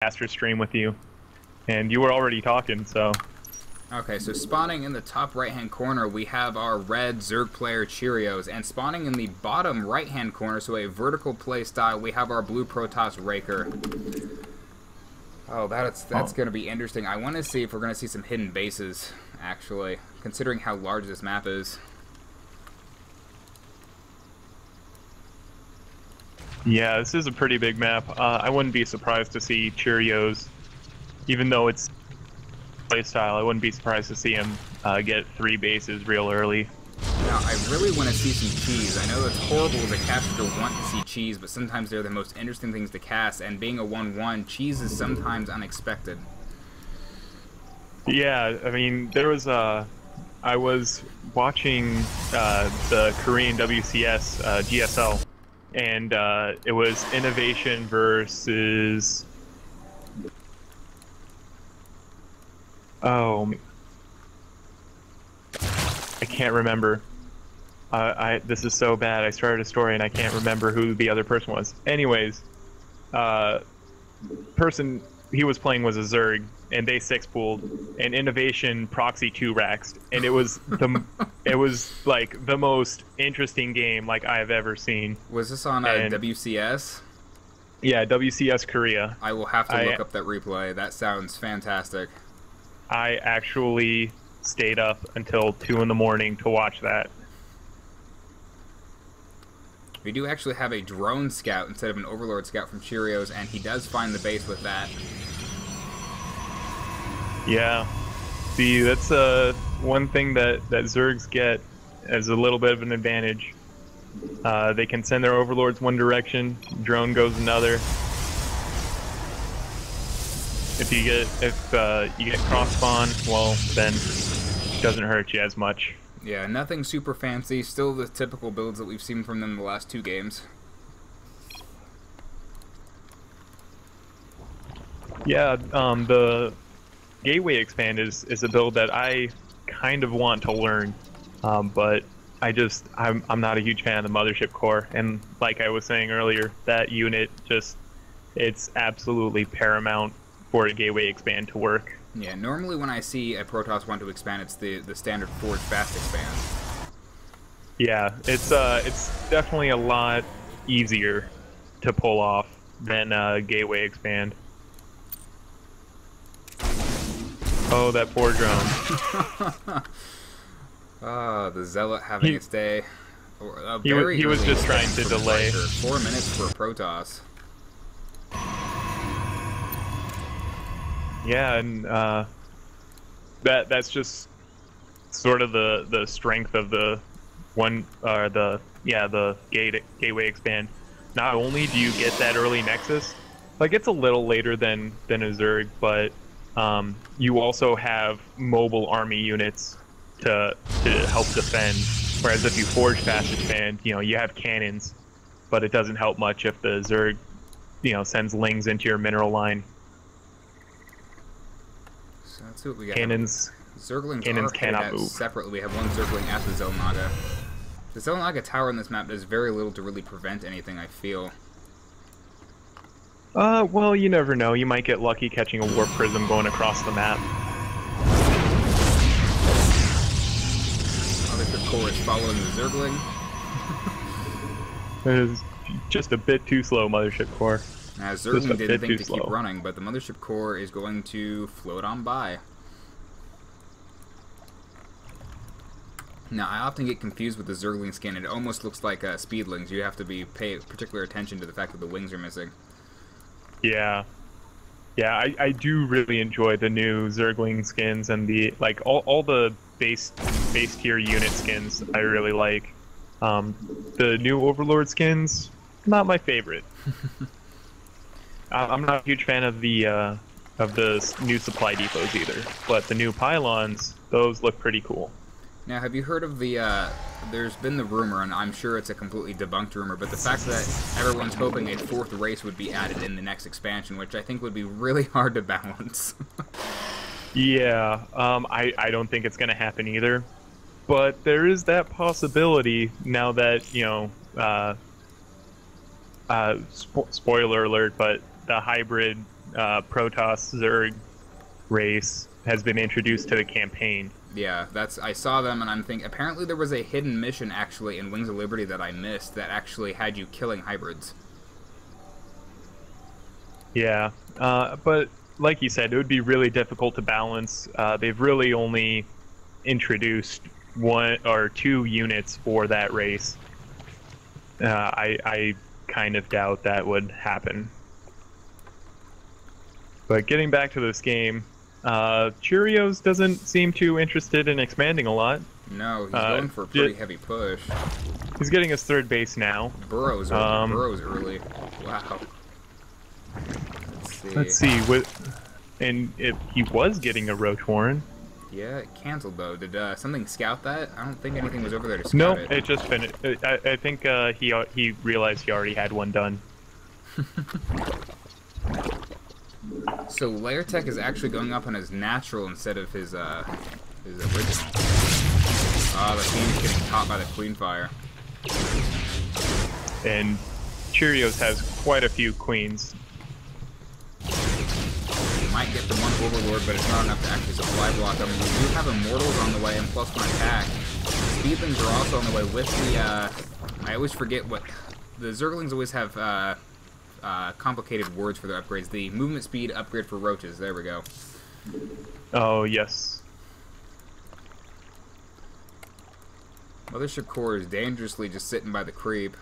caster stream with you, and you were already talking, so. Okay, so spawning in the top right-hand corner, we have our red Zerg player Cheerios, and spawning in the bottom right-hand corner, so a vertical play style, we have our blue Protoss Raekyr. Oh, that's going to be interesting. I want to see if we're going to see some hidden bases, actually, considering how large this map is. Yeah, this is a pretty big map. I wouldn't be surprised to see Cheerios, even though it's playstyle. I wouldn't be surprised to see him get 3 bases real early. Now, I really want to see some cheese. I know it's horrible as a caster to want to see cheese, but sometimes they're the most interesting things to cast, and being a 1-1, cheese is sometimes unexpected. Yeah, I mean, there was I was watching the Korean WCS GSL, and it was Innovation versus... Oh, I can't remember. This is so bad. I started a story and I can't remember who the other person was. Anyways, person he was playing was a Zerg, and they 6-pooled, and Innovation proxy 2-raxed, and it was it was like the most interesting game like I've ever seen. Was this on WCS? Yeah, WCS Korea. I will have to look up that replay. That sounds fantastic. I actually stayed up until 2 in the morning to watch that. We do actually have a drone scout instead of an overlord scout from Cheerios, and he does find the base with that. Yeah. See, that's one thing that Zergs get as a little bit of an advantage. They can send their overlords one direction, drone goes another. If you get cross spawn, well, then it doesn't hurt you as much. Yeah, nothing super fancy. Still the typical builds that we've seen from them the last 2 games. Yeah, the Gateway Expand is a build that I kind of want to learn, but I'm not a huge fan of the Mothership Core, and like I was saying earlier, that unit it's absolutely paramount for a Gateway Expand to work. Yeah, normally when I see a Protoss want to expand, it's the standard Forge Fast expand. Yeah, it's definitely a lot easier to pull off than Gateway Expand. Oh, that poor drone. Ah, the Zealot having its day. He was just trying to delay. 4 minutes for a Protoss. Yeah, and that's just sort of the strength of the Gateway Expand. Not only do you get that early Nexus, like it's a little later than a Zerg, but you also have mobile army units to help defend. Whereas if you Forge Fast Expand, you have cannons, but it doesn't help much if the Zerg, sends lings into your mineral line. So let's see what we got. Cannons cannot move. Separately, we have one Zergling at the Xel'Naga. The Xel'Naga tower in this map does very little to really prevent anything, I feel. Well, you never know. You might get lucky catching a Warp Prism going across the map. Mothership Core is following the Zergling. It is just a bit too slow, Mothership Core. Zergling didn't think to keep running, but the Mothership Core is going to float on by. Now, I often get confused with the Zergling skin. It almost looks like Speedlings. You have to pay particular attention to the fact that the wings are missing. Yeah. Yeah, I do really enjoy the new Zergling skins and all the base tier unit skins I really like. The new Overlord skins, not my favorite. I'm not a huge fan of the new supply depots either, but the new pylons, those look pretty cool. Now, have you heard of there's been the rumor, and I'm sure it's a completely debunked rumor, but the fact that everyone's hoping a 4th race would be added in the next expansion, which I think would be really hard to balance. Yeah, I don't think it's going to happen either, but there is that possibility now that, spoiler alert, but the hybrid Protoss Zerg race has been introduced to the campaign. Yeah, I saw them, and I'm thinking, apparently there was a hidden mission, actually, in Wings of Liberty that I missed that actually had you killing hybrids. Yeah, but like you said, it would be really difficult to balance. They've really only introduced 1 or 2 units for that race. I kind of doubt that would happen. But getting back to this game, Cheerios doesn't seem too interested in expanding a lot. No, he's going for a pretty heavy push. He's getting his 3rd base now. Burrows early. Wow. Let's see. And if he was getting a Roach Warren. Yeah, it canceled though. Did something scout that? I don't think anything was over there to scout it. No, it just finished. I think he realized he already had one done. So Layer Tech is actually going up on his natural instead of his original. The team's getting caught by the Queen Fire. And Cheerios has quite a few queens. Might get the one Overlord, but it's not enough to actually supply block them. We do have Immortals on the way and +1 attack. Speedlings are also on the way with the, I always forget what, the Zerglings always have, complicated words for their upgrades. The movement speed upgrade for roaches. There we go. Oh, yes. Mothership Core is dangerously just sitting by the creep.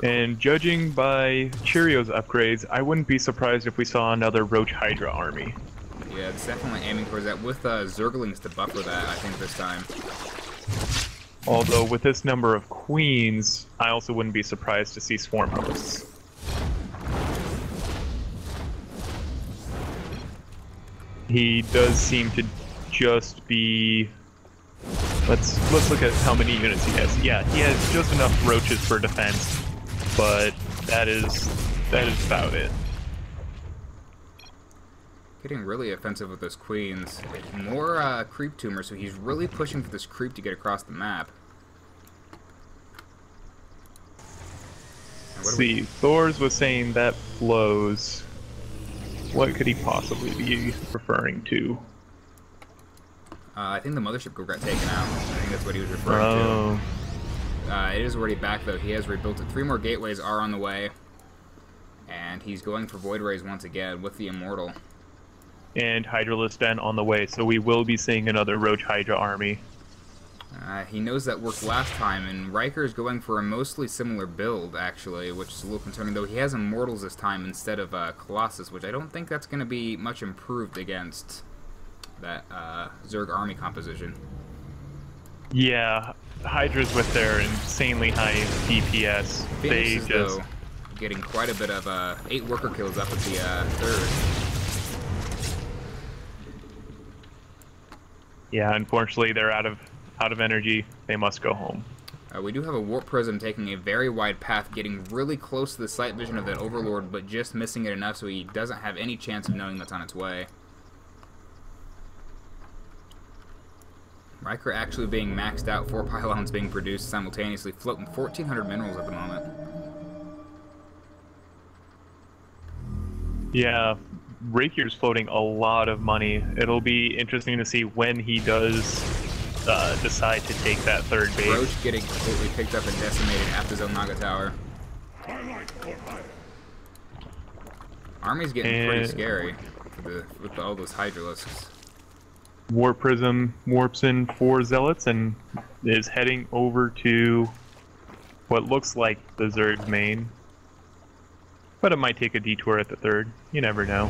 And judging by Cheerios upgrades, I wouldn't be surprised if we saw another Roach Hydra army. Yeah, it's definitely aiming towards that, with Zerglings to buffer that, I think, this time. Although, with this number of queens, I also wouldn't be surprised to see Swarm Hosts. He does seem to just be... Let's look at how many units he has. Yeah, he has just enough roaches for defense, but that is about it. Getting really offensive with those queens. More creep tumor, so he's really pushing for this creep to get across the map. Let's see, Thors was saying that blows. What could he possibly be referring to? I think the Mothership got taken out. I think that's what he was referring to. It is already back, though. He has rebuilt it. 3 more gateways are on the way. And he's going for Void Rays once again with the Immortal. And Hydralisk Den on the way, so we will be seeing another Roach Hydra army. He knows that worked last time, and Raekyr is going for a mostly similar build, actually, which is a little concerning, though he has Immortals this time instead of Colossus, which I don't think that's going to be much improved against that Zerg army composition. Yeah, Hydras with their insanely high DPS, they just... though, getting quite a bit of 8 worker kills up at the 3rd. Yeah, unfortunately they're out of energy. They must go home. We do have a Warp Prism taking a very wide path, getting really close to the sight vision of that Overlord, but just missing it enough so he doesn't have any chance of knowing that's on its way. Raekyr actually being maxed out, 4 pylons being produced simultaneously, floating 1,400 minerals at the moment. Yeah, Raekyr's floating a lot of money. It'll be interesting to see when he does decide to take that 3rd base. Roach getting completely picked up and decimated at the Zone Naga Tower. Army's getting pretty scary with all those Hydralisks. Warp Prism warps in 4 Zealots and is heading over to what looks like the Zerg main. But it might take a detour at the 3rd. You never know.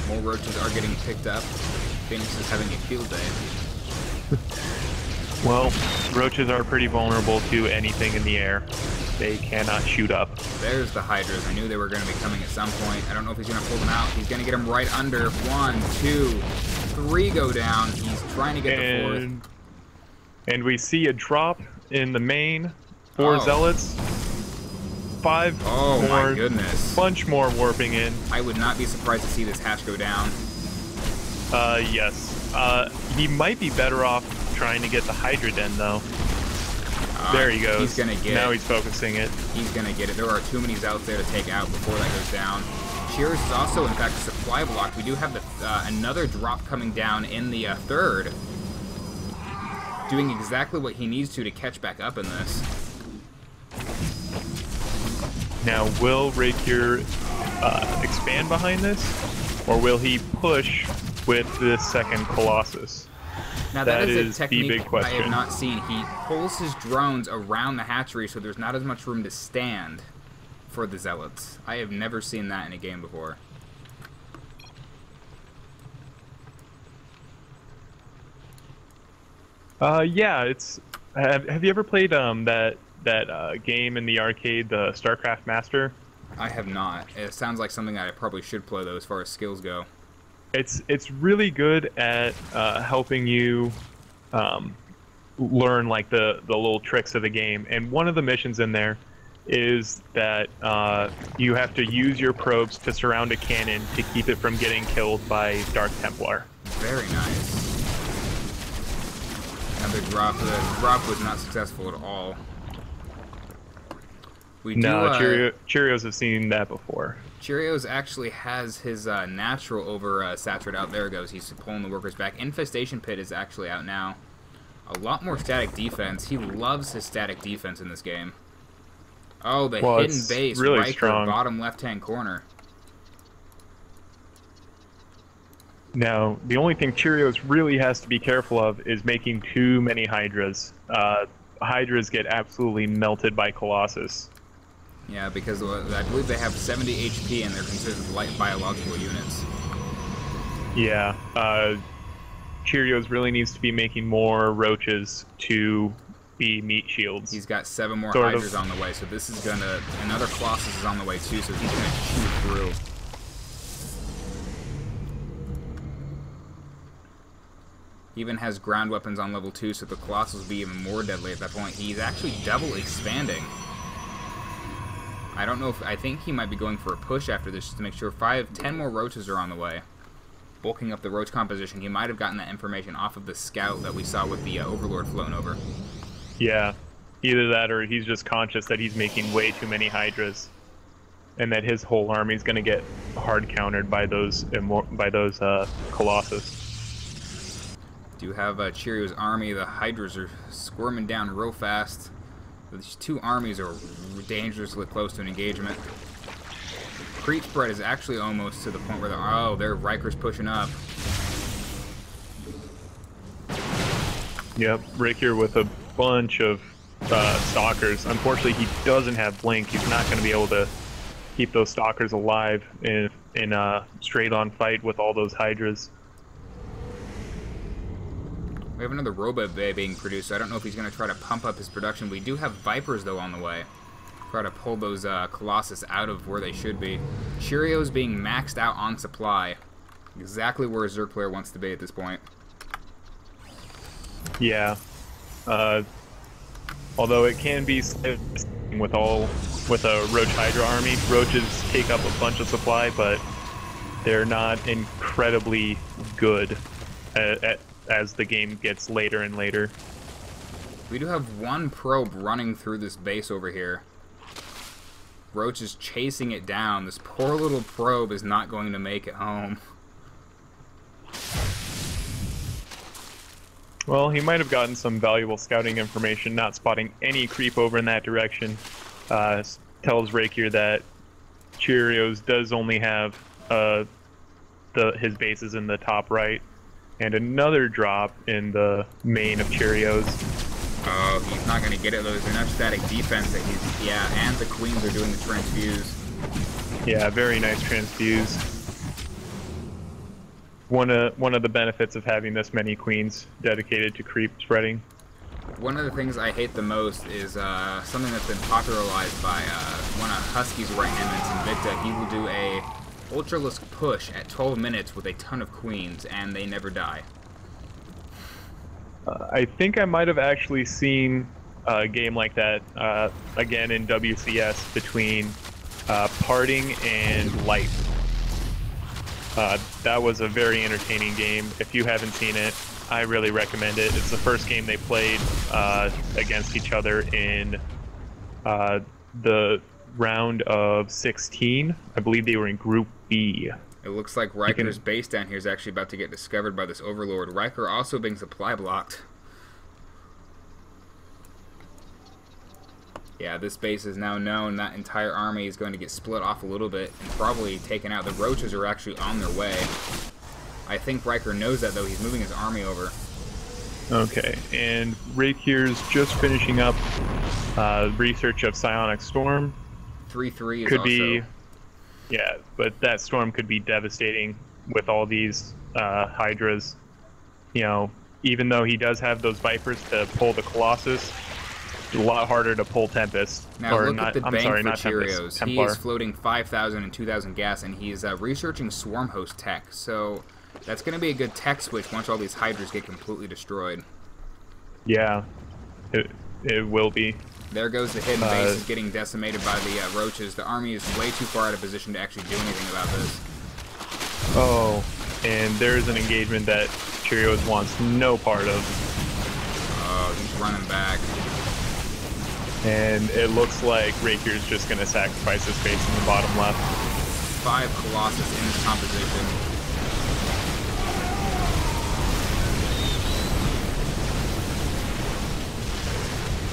More roaches are getting picked up. Phoenix is having a field day. Well, roaches are pretty vulnerable to anything in the air. They cannot shoot up. There's the Hydras. I knew they were going to be coming at some point. I don't know if he's going to pull them out. He's going to get them right under. 1, 2, 3 go down. He's trying to get the 4th. And we see a drop in the main. 4 Zealots. 5 oh more. My goodness. Bunch more warping in. I would not be surprised to see this hatch go down. Yes. He might be better off trying to get the Hydra Den, though. There he goes. He's gonna get now it. He's focusing it. He's gonna get it. There are too many Zealots there to take out before that goes down. Cheerios is also, in fact, a supply block. We do have another drop coming down in the third. Doing exactly what he needs to catch back up in this. Now, will Raekyr expand behind this, or will he push with this second Colossus? Now that is a technique the big question. I have not seen. He pulls his drones around the hatchery so there's not as much room to stand for the Zealots. I have never seen that in a game before. Yeah, it's. Have you ever played that game in the arcade, the StarCraft Master? I have not. It sounds like something I probably should play though, as far as skills go. It's really good at helping you learn like the little tricks of the game. And one of the missions in there is that you have to use your probes to surround a cannon to keep it from getting killed by Dark Templar. Very nice. Another drop. The drop was not successful at all. Cheerios have seen that before. Cheerios actually has his natural over saturated out. There it goes. He's pulling the workers back. Infestation Pit is actually out now. A lot more static defense. He loves his static defense in this game. Oh, the hidden base, really Raekyr, strong. Bottom left-hand corner. Now, the only thing Cheerios really has to be careful of is making too many Hydras. Hydras get absolutely melted by Colossus. Yeah, because I believe they have 70 HP and they're considered light biological units. Yeah, Cheerios really needs to be making more roaches to be meat shields. He's got 7 more Hydras on the way, so this is gonna... Another Colossus is on the way too, so he's gonna chew through. He even has ground weapons on level 2, so the Colossus will be even more deadly at that point. He's actually double expanding. I don't know if... I think he might be going for a push after this just to make sure 10 more roaches are on the way. Bulking up the roach composition. He might have gotten that information off of the scout that we saw with the Overlord floating over. Yeah, either that or he's just conscious that he's making way too many Hydras, and that his whole army is going to get hard countered by those Colossus. Do have Cheerios' army. The Hydras are squirming down real fast. These two armies are dangerously close to an engagement. Creep spread is actually almost to the point where their Raekyr's pushing up. Yep, Raekyr with a bunch of stalkers. Unfortunately, he doesn't have blink. He's not going to be able to keep those stalkers alive in a straight-on fight with all those Hydras. We have another Robot Bay being produced, so I don't know if he's going to try to pump up his production. We do have Vipers, though, on the way. Try to pull those Colossus out of where they should be. Cheerios being maxed out on supply. Exactly where a Zerg player wants to be at this point. Yeah. Although it can be with a Roach Hydra army. Roaches take up a bunch of supply, but they're not incredibly good as the game gets later and later. We do have one probe running through this base over here. Roach is chasing it down. This poor little probe is not going to make it home. Well, he might have gotten some valuable scouting information. Not spotting any creep over in that direction tells Raekyr that Cheerios does only have his bases in the top right, and another drop in the main of Cheerios. Oh, he's not going to get it. There's enough static defense that he's... Yeah, and the queens are doing the transfuse. Yeah, very nice transfuse. One of the benefits of having this many queens dedicated to creep spreading. One of the things I hate the most is something that's been popularized by one of Husky's right-hand men, Invicta. He will do a ultralisk push at 12 minutes with a ton of queens, and they never die. I think I might have actually seen a game like that again in WCS between Parting and Light. That was a very entertaining game. If you haven't seen it, I really recommend it. It's the first game they played against each other in the round of 16. I believe they were in Group B. It looks like Raekyr's base down here is actually about to get discovered by this Overlord. Raekyr also being supply blocked. Yeah, this base is now known. That entire army is going to get split off a little bit and probably taken out. The roaches are actually on their way. I think Raekyr knows that, though. He's moving his army over. Okay, and Raekyr's just finishing up research of Psionic Storm. 3-3 is could also... be, yeah, but that storm could be devastating with all these Hydras. You know, even though he does have those Vipers to pull the Colossus, it's a lot harder to pull Tempest. Now or look not, at the I'm bank sorry, for not Cheerios. Tempest, He Templar. is floating 5,000 and 2,000 gas, and he's researching Swarm Host tech. So that's going to be a good tech switch once all these Hydras get completely destroyed. Yeah, it will be. There goes the hidden base, is getting decimated by the roaches. The army is way too far out of position to actually do anything about this. Oh, and there's an engagement that Cheerios wants no part of. Oh, he's running back. And it looks like Raekyr's just going to sacrifice his base in the bottom left. 5 Colossus in this composition.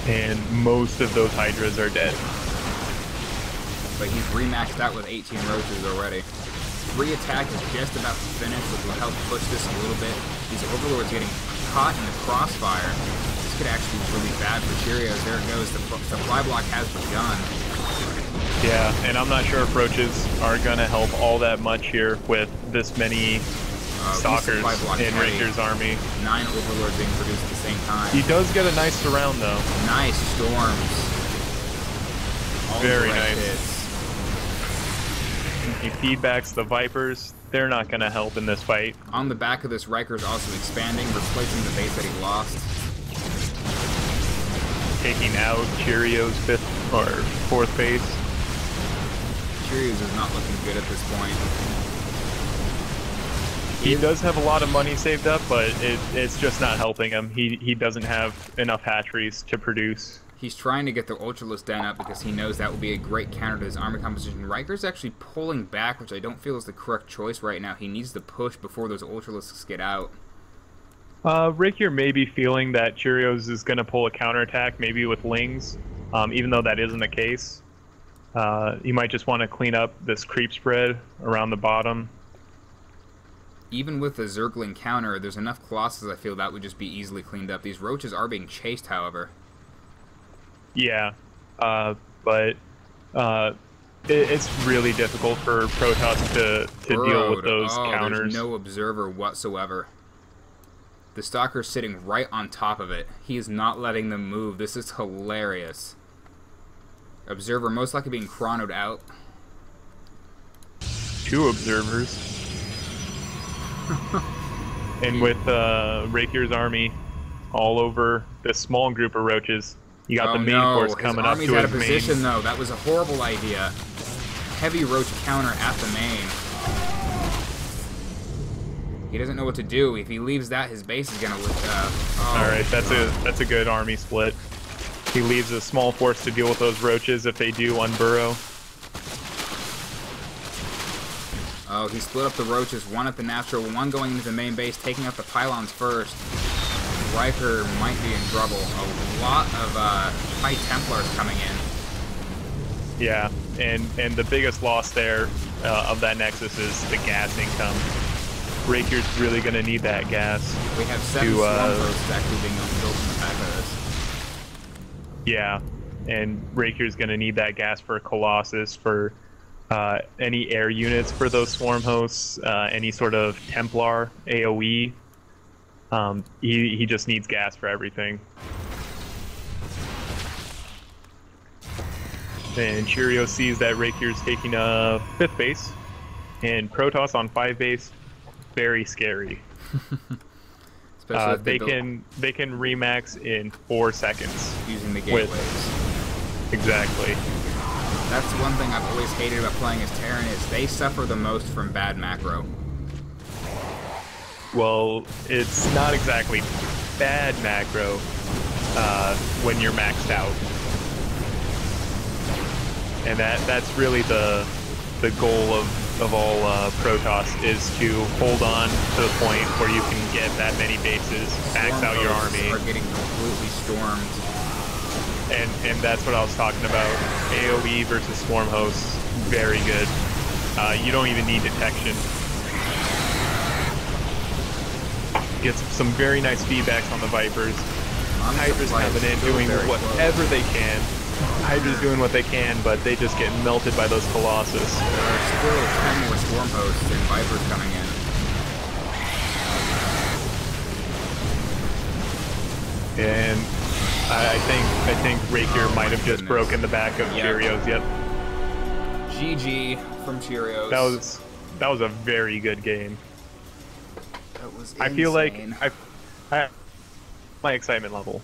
And most of those Hydras are dead. But he's remaxed out with 18 roaches already. Re-attack is just about to finish, which will help push this a little bit. These Overlords getting caught in the crossfire. This could actually be really bad for Cheerios. There it goes. The supply block has begun. Yeah, and I'm not sure if roaches are going to help all that much here with this many stalkers in Raekyr's army. 9 Overlords being produced at the same time. He does get a nice surround, though. Nice storms. All Very direct nice. hits. He feedbacks the Vipers. They're not going to help in this fight. On the back of this, Raekyr's also expanding, replacing the base that he lost. Taking out Cheerios' 5th or 4th base. Cheerios is not looking good at this point. He does have a lot of money saved up, but it's just not helping him. He doesn't have enough hatcheries to produce. He's trying to get the Ultralisk Den up because he knows that will be a great counter to his army composition. Raekyr's actually pulling back, which I don't feel is the correct choice right now. He needs to push before those Ultralisks get out. Raekyr may be feeling that Cheerios is going to pull a counterattack, maybe with Lings, even though that isn't the case. He might just want to clean up this creep spread around the bottom. Even with the Zergling counter, there's enough Colossus I feel that would just be easily cleaned up. These roaches are being chased, however. Yeah, but it's really difficult for Protoss to deal with those counters. There's no observer whatsoever. The Stalker's sitting right on top of it. He is not letting them move. This is hilarious. Observer most likely being chronoed out. 2 observers. And with Raekyr's army all over this small group of roaches, you got the main force coming up to his main. His army's out of position, though. That was a horrible idea. Heavy roach counter at the main. He doesn't know what to do. If he leaves that, his base is gonna lift up. All right, that's a good army split. He leaves a small force to deal with those roaches if they do unburrow. Oh, he split up the roaches, 1 at the natural, 1 going into the main base, taking out the pylons first. Raekyr might be in trouble. A lot of High Templars coming in. Yeah, and the biggest loss there of that Nexus is the gas income. Raekyr's really going to need that gas. We have 7 Swarm Hosts actually being built in the back of this. Yeah, and Raekyr's going to need that gas for Colossus, for any air units for those Swarm Hosts, any sort of Templar, AoE. He just needs gas for everything. And Cheerios sees that Raekyr's taking a 5th base, and Protoss on 5 base, very scary. They can remax in 4 seconds using the gateways. Exactly. That's one thing I've always hated about playing as Terran, is they suffer the most from bad macro. Well, it's not exactly bad macro when you're maxed out. And that's really the goal of all Protoss is to hold on to the point where you can get that many bases, max out your army. Are getting completely stormed. And that's what I was talking about. AoE versus swarm hosts, very good. You don't even need detection. Gets some very nice feedbacks on the Vipers. Hydra's coming in, doing whatever they can. Hydra's doing what they can, but they just get melted by those Colossus. There are still 10 more Swarm Hosts and Vipers coming in. And I think Raekyr might have just broken the back of Cheerios. Yep. GG from Cheerios. That was a very good game. That was I feel like my excitement level